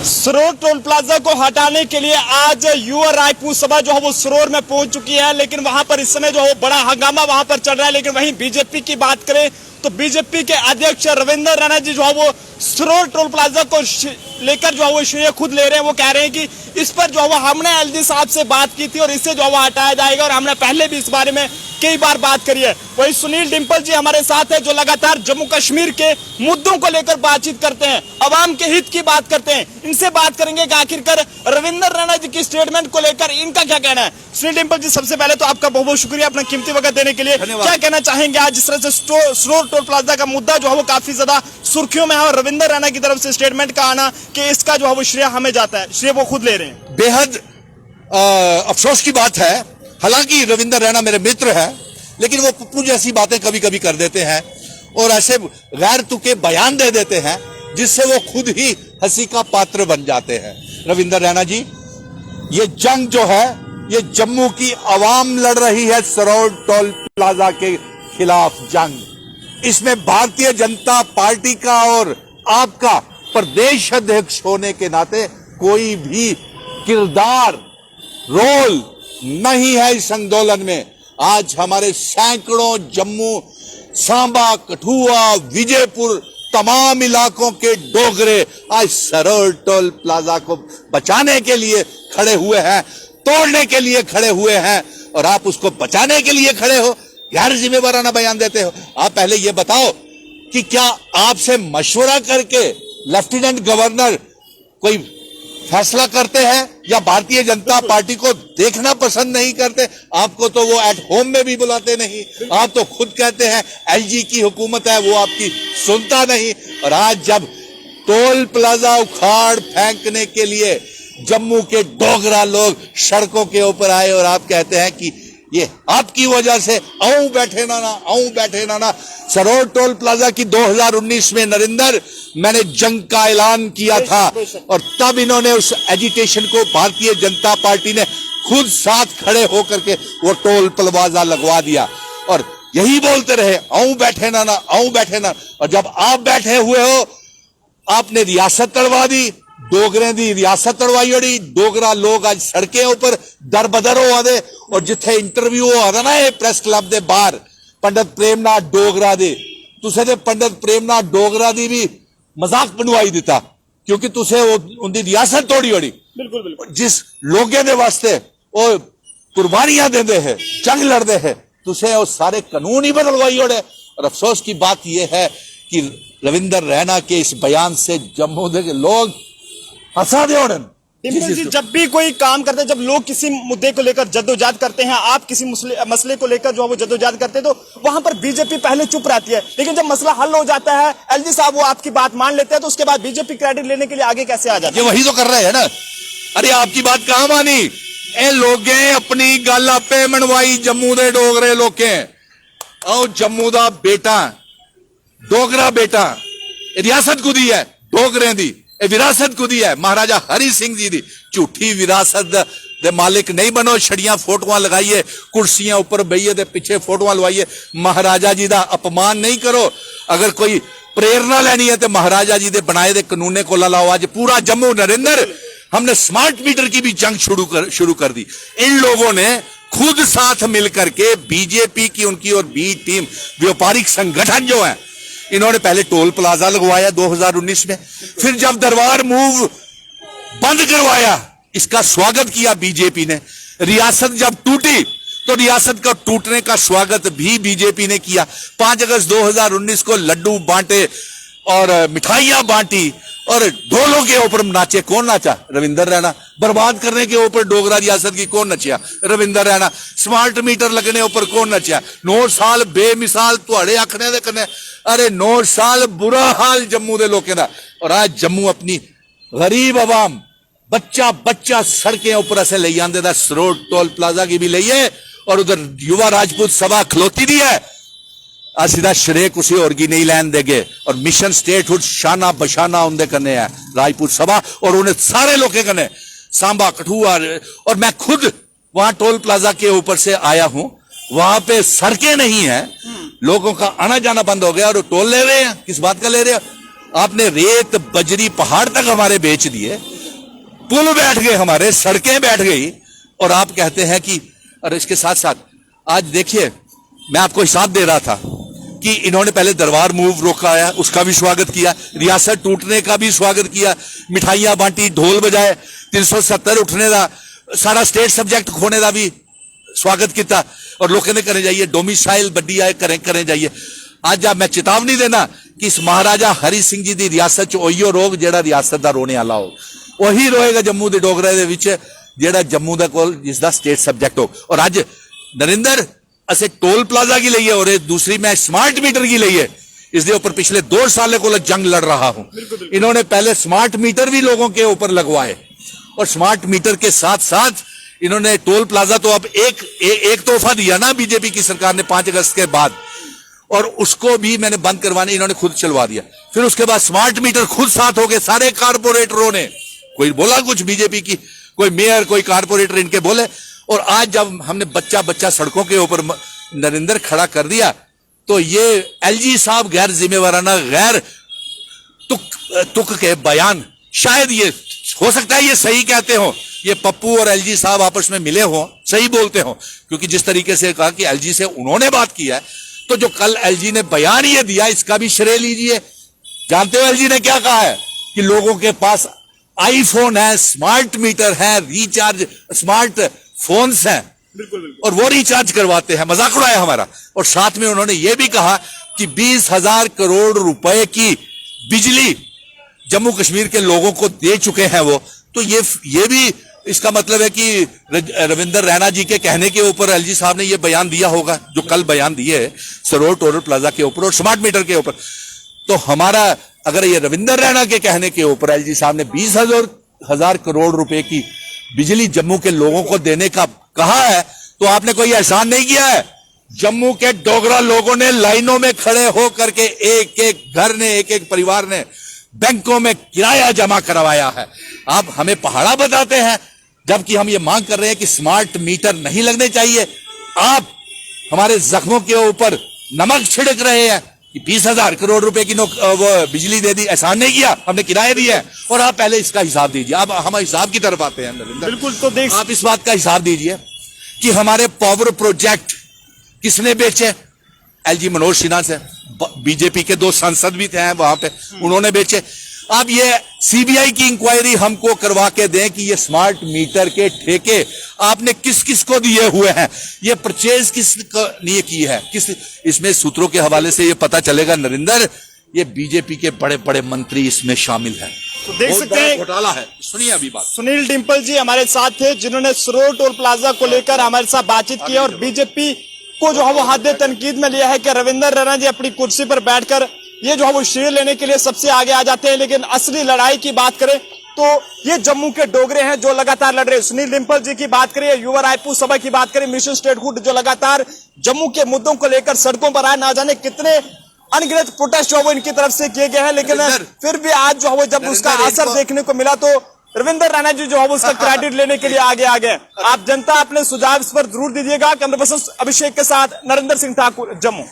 Saror toll plaza को हटाने के लिए आज युवा रायपुर सभा जो है वो सरोर में पहुंच चुकी है, लेकिन वहां पर इस समय जो है बड़ा हंगामा वहां पर चल रहा है। लेकिन वहीं बीजेपी की बात करें तो बीजेपी के अध्यक्ष रविंद्र रैना जी जो है वो सरोर टोल प्लाजा को लेकर जो है वो श्रेय खुद ले रहे हैं। वो कह रहे हैं कि इस पर जो है वो हमने एलजी साहब से बात की थी और इससे जो है वो हटाया जाएगा और हमने पहले भी इस बारे में कई बार बात करी है। वही सुनील डिंपल जी हमारे साथ है जो लगातार जम्मू कश्मीर के मुद्दों को लेकर बातचीत करते हैं, अवाम के हित की बात करते हैं। इनसे बात करेंगे कि आखिरकार रविंद्र रैना जी की स्टेटमेंट को लेकर इनका क्या कहना है। सुनील डिंपल जी, सबसे पहले तो आपका बहुत बहुत शुक्रिया अपना कीमती वक्त देने के लिए। क्या कहना चाहेंगे आज जिस तरह से सरोर टोल प्लाजा का मुद्दा जो है वो काफी ज्यादा सुर्खियों में है और रविंद्र रैना की तरफ से स्टेटमेंट का आना कि इसका जो है वो श्रेय हमें जाता है, श्रेय वो खुद ले रहे हैं। बेहद अफसोस की बात है। हालांकि रविंद्र रैना मेरे मित्र है, लेकिन वो पप्पू जैसी बातें कभी कभी कर देते हैं और ऐसे गैर तुके बयान दे देते हैं जिससे वो खुद ही हंसी का पात्र बन जाते हैं। रविंद्र रैना जी, ये जंग जो है ये जम्मू की आवाम लड़ रही है सरोर टोल प्लाजा के खिलाफ जंग। इसमें भारतीय जनता पार्टी का और आपका प्रदेश अध्यक्ष होने के नाते कोई भी किरदार रोल नहीं है इस आंदोलन में। आज हमारे सैकड़ों जम्मू, सांबा, कठुआ, विजयपुर तमाम इलाकों के डोगरे आज सरोर टोल प्लाजा को बचाने के लिए खड़े हुए हैं, तोड़ने के लिए खड़े हुए हैं और आप उसको बचाने के लिए खड़े हो, गैर जिम्मेवाराना बयान देते हो। आप पहले ये बताओ कि क्या आपसे मशवरा करके लेफ्टिनेंट गवर्नर कोई फैसला करते हैं या भारतीय जनता पार्टी को देखना पसंद नहीं करते? आपको तो वो एट होम में भी बुलाते नहीं। आप तो खुद कहते हैं एलजी की हुकूमत है, वो आपकी सुनता नहीं। और आज जब टोल प्लाजा उखाड़ फेंकने के लिए जम्मू के डोगरा लोग सड़कों के ऊपर आए और आप कहते हैं कि ये आपकी वजह से आऊं बैठे ना। सरोर टोल प्लाजा की 2019 में नरेंद्र मैंने जंग का ऐलान किया था और तब इन्होंने उस एजिटेशन को भारतीय जनता पार्टी ने खुद साथ खड़े होकर के वो टोल प्लाजा लगवा दिया और यही बोलते रहे आऊं बैठे ना। और जब आप बैठे हुए हो आपने रियासत तड़वा दी, डोगरे दी रियासत तड़वाई ओड़ी। डोगरा लोग आज सड़कें ऊपर दर बदर हो दे और जिथे इंटरव्यू हो ना ये प्रेस क्लब दे बाहर पंडित प्रेमनाथ डोगरा दे, तुसे ते पंडित प्रेमनाथ डोगरा दी भी मजाक बनवाई दिता क्योंकि तुसे उनकी रियासत तोड़ी ओड़ी। बिल्कुल। जिस लोगों के वास्ते वो कुर्बानियां देते हैं, जंग लड़ते हैं, तुसे वो सारे कानून ही बदलवाई ओड़े। और अफसोस की बात यह है कि रविंद्र रैना के इस बयान से जम्मू के लोग हंसा दे उड़न। डिंपल जी, जब भी कोई काम करते हैं, जब लोग किसी मुद्दे को लेकर जद्दोजहद करते हैं, आप किसी मसले को लेकर जो है वो जद्दोजहद करते हैं तो वहां पर बीजेपी पहले चुप रहती है, लेकिन जब मसला हल हो जाता है एलजी साहब वो आपकी बात मान लेते हैं तो उसके बाद बीजेपी क्रेडिट लेने के लिए आगे कैसे आ जाती है? ये वही तो कर रहे हैं ना। अरे आपकी बात कहां मानी? ए लोगे अपनी गल आपे मनवाई जम्मू दे डोगरे लोके। आओ जम्मू दा बेटा डोगरा बेटा रियासत कुदी है डोगरे दी, विरासत कुदी है महाराजा हरि सिंह जी दी। झूठी विरासत दे मालिक नहीं बनो, छड़ियां फोटोआं लगाइए, कुर्सियां ऊपर बहिए दे पीछे फोटोआं लवाइए। महाराजा जी दा अपमान नहीं करो। अगर कोई प्रेरणा लेनी है तो महाराजा जी दे बनाए दे कानूने को लाओ। आज पूरा जम्मू नरेंद्र हमने स्मार्ट मीटर की भी जंग शुरू कर दी। इन लोगों ने खुद साथ मिलकर के बीजेपी की उनकी और बी टीम व्यापारिक संगठन जो है इन्होंने पहले टोल प्लाजा लगवाया 2019 में, फिर जब दरबार मूव बंद करवाया इसका स्वागत किया बीजेपी ने। रियासत जब टूटी तो रियासत का टूटने का स्वागत भी बीजेपी ने किया। 5 अगस्त 2019 को लड्डू बांटे और मिठाइयां बांटी और ढोलों के ऊपर नाचे। कौन नाचा? रविंद्र रैना। बर्बाद करने के ऊपर डोगरा रियासत की कौन नचिया? रविंद्र रैना। स्मार्ट मीटर लगने ऊपर कौन नचिया? 9 साल बेमिसाल तुहाड़े आखने दे कन्ने। अरे 9 साल बुरा हाल जम्मू दे लोकें दा। और आज जम्मू अपनी गरीब आवाम बच्चा सड़कें ऊपर ऐसे ले आंदे दा। सरोर टोल प्लाजा की भी लईए और उधर युवा राजपूत सभा खलोती दी है। सीधा श्रेय किसी और की नहीं लैन देंगे और मिशन स्टेटहुड शाना बशाना उनके कने है राजपूत सभा और उन्हें सारे लोगों कने सांबा कठुआ। और मैं खुद वहां टोल प्लाजा के ऊपर से आया हूं, वहां पे सड़कें नहीं है, लोगों का आना जाना बंद हो गया और टोल ले रहे हैं। किस बात का ले रहे हैं? आपने रेत बजरी पहाड़ तक हमारे बेच दिए। पुल बैठ गए, हमारे सड़कें बैठ गई, और आप कहते हैं कि, और इसके साथ साथ आज देखिए, मैं आपको हिसाब दे रहा था कि इन्होंने पहले दरबार मूव रोका है, उसका भी स्वागत किया, रियासत टूटने का भी स्वागत किया, मिठाइयां बांटी, ढोल बजाए, 370 उठने का, सारा स्टेट सब्जेक्ट खोने का भी स्वागत किया, और लोग कहने करें जाइए डोमिसाइल बड्डी आए करें जाइए। आज आप मैं चेतावनी देना कि इस महाराजा हरि सिंह जी की रियासत च ओहियो रोग जेड़ा रियासत का रोने वाला हो, वही रोएगा जम्मू के डोगरा दे विच जेड़ा जम्मू का कोल जिसका स्टेट सब्जेक्ट हो। और आज नरेंद्र असे टोल प्लाजा की लईए और दूसरी मैं स्मार्ट मीटर की लईए, इसके ऊपर पिछले 2 साल को जंग लड़ रहा हूं। इन्होंने पहले स्मार्ट मीटर भी लोगों के ऊपर लगवाए, और स्मार्ट मीटर के साथ साथ इन्होंने टोल प्लाजा तो अब एक तोहफा दिया ना बीजेपी की सरकार ने 5 अगस्त के बाद, और उसको भी मैंने बंद करवाने इन्होंने खुद चलवा दिया। फिर उसके बाद स्मार्ट मीटर खुद साथ हो गए सारे कारपोरेटरों ने, कोई बोला कुछ बीजेपी की, कोई मेयर कोई कारपोरेटर इनके बोले, और आज जब हमने बच्चा सड़कों के ऊपर नरेंद्र खड़ा कर दिया, तो ये एलजी साहब गैर जिम्मेवाराना गैर तुक के बयान, शायद ये हो सकता है ये सही कहते हो, ये पप्पू और एलजी साहब आपस में मिले हो, सही बोलते हो, क्योंकि जिस तरीके से कहा कि एलजी से उन्होंने बात किया है, तो जो कल एलजी ने बयान ये दिया इसका भी श्रेय लीजिए। जानते हो एलजी ने क्या कहा है कि लोगों के पास आईफोन है, स्मार्ट मीटर है, रिचार्ज स्मार्ट फोन्स हैं, और वो रिचार्ज करवाते हैं, मजाक उड़ाया हमारा। और साथ में उन्होंने ये भी कहा कि 20,000 करोड़ रुपए की बिजली जम्मू कश्मीर के लोगों को दे चुके हैं वो। तो ये भी इसका मतलब है कि रविंदर रैना जी के कहने के ऊपर एलजी साहब ने ये बयान दिया होगा, जो कल बयान दिए सरोवर टोल प्लाजा के ऊपर और स्मार्ट मीटर के ऊपर। तो हमारा अगर ये रविंदर रैना के कहने के ऊपर एलजी साहब ने 20,000 करोड़ रुपए की बिजली जम्मू के लोगों को देने का कहा है, तो आपने कोई एहसान नहीं किया है। जम्मू के डोगरा लोगों ने लाइनों में खड़े हो करके एक घर ने एक परिवार ने बैंकों में किराया जमा करवाया है। आप हमें पहाड़ा बताते हैं, जबकि हम ये मांग कर रहे हैं कि स्मार्ट मीटर नहीं लगने चाहिए। आप हमारे जख्मों के ऊपर नमक छिड़क रहे हैं कि 20,000 करोड़ रुपए की वो बिजली दे दी, एहसान नहीं किया, हमने किराया दिया है, और आप पहले इसका हिसाब दीजिए। अब हम हिसाब की तरफ आते हैं नरेंद्र। बिल्कुल, तो देख आप इस बात का हिसाब दीजिए कि हमारे पावर प्रोजेक्ट किसने बेचे? एलजी मनोज सिन्हा से, बीजेपी के 2 सांसद भी थे वहां पे, उन्होंने बेचे। अब ये सीबीआई की इंक्वायरी हमको करवा के दें कि ये स्मार्ट मीटर के ठेके आपने किस किस को दिए हुए हैं, ये परचेज किस लिए की है, किस इसमें सूत्रों के हवाले से ये पता चलेगा नरेंद्र, ये बीजेपी के बड़े बड़े मंत्री इसमें शामिल हैं। तो देख सकते हैं घोटाला है। सुनिए अभी बात। सुनील डिंपल जी हमारे साथ थे, जिन्होंने सरोवर टोल प्लाजा को लेकर हमारे साथ बातचीत की, और बीजेपी को जो है वो हद तनकीद में लिया है कि रविंदर रैना जी अपनी कुर्सी पर बैठकर ये जो है वो श्रेय लेने के लिए सबसे आगे आ जाते हैं, लेकिन असली लड़ाई की बात करें तो ये जम्मू के डोगरे हैं जो लगातार लड़ रहे हैं। सुनील डिंपल जी की बात करें, युवा रायपुर सभा की बात करें, मिशन स्टेटहुड जो लगातार जम्मू के मुद्दों को लेकर सड़कों पर आए, ना जाने कितने अनगिनत प्रोटेस्ट जो है वो इनकी तरफ से किए गए हैं, लेकिन फिर भी आज जो है वो जब उसका असर देखने को मिला तो रविंदर रैना जी जो है उसका क्रेडिट लेने के लिए आगे आ गए। आप जनता अपने सुझाव इस पर जरूर दीजिएगा। कैमरा पर्सन अभिषेक के साथ नरेंद्र सिंह ठाकुर, जम्मू।